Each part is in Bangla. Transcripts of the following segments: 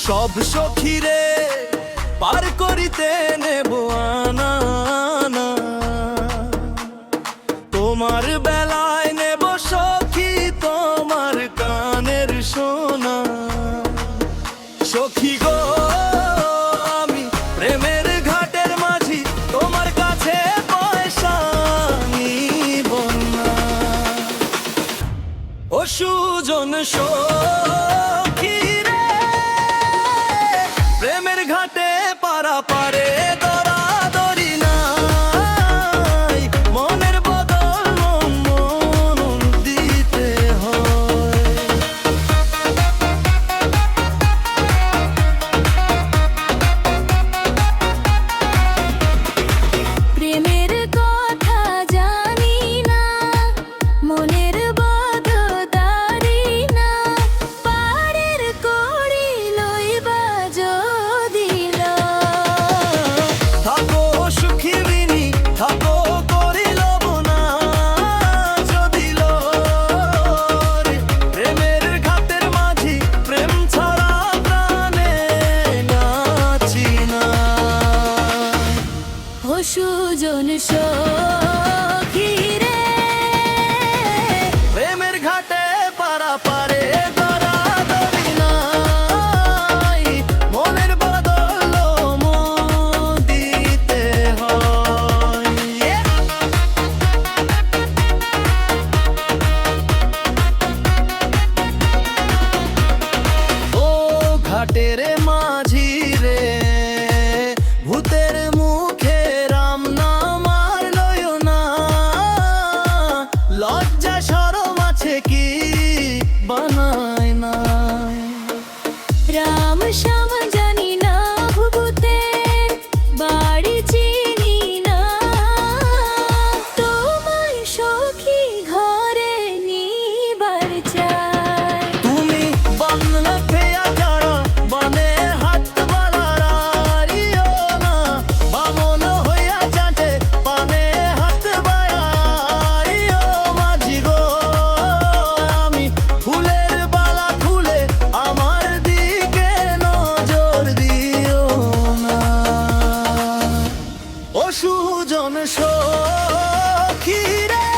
সব সখীরে পার করিতে নেব আনা আনা। তোমার বেলায় নেব সখী তোমার কানের সোনা। সখী গো আমি প্রেমের ঘাটের মাঝি, তোমার কাছে পয়সা নিব না। ও সুজন সখী রে, প্রেমের ঘাটে পারা পারে দরাদরি নাই, মনের বদল মন দিতে হয়। প্রেমের কথা জানি না, মনের বদদারি না, পারের করি লইবা যদি থাকো সুখী বিনি থাকো করি লব না যদি লোর। প্রেমের ঘাটের মাঝি প্রেম ছাড়া প্রাণে নাচি না। ও সুজন সখী রে, প্রেমের ঘাটে পারা পারে দরাদরি নাই, মনের বদল মন দিতে হয়। ও ঘাটের মাঝি রে, ভূতের মুখে রাম নাম আর লয়ো না। লজ্জা শরম আছে কি বানায় না। রাম শ্যাম জানি না, ভূতে বাড়ি চিনি না, তোমায় সখী ঘরে নিবার চাই। তুমি বাংলা ফেয়া যারা বানে হাত বাড়ারিও না, বামন হইয়া চাটে পানে হাত বাড়ারিও। মাঝি গো আমি ফুলের বালা খুলে আমার দিকে নজর দিও না। ও সুজন সখী রে,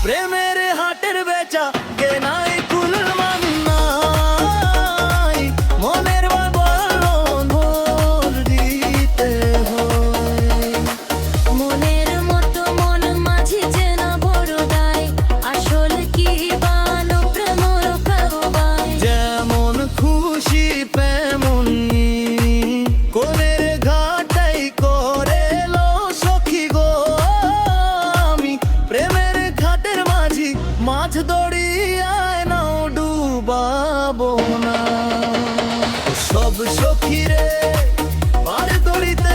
প্রেমের হাটের বেচা কেনাই কুল মান্নাই, মনের বদল ভোর দিতে হয়। মনের মতো মন মাঝি চেনা বড় দায়, আসল কি বানো প্রেমর কারবাই। যেমন খুশি তেমনি কোনের ঘাটাই করে লো সখী গো। আমি প্রেমের ঘাটের মাঝি মাছ দড়িয়ায় নাও ডুবাবো না। সব সখীরে পার দড়িতে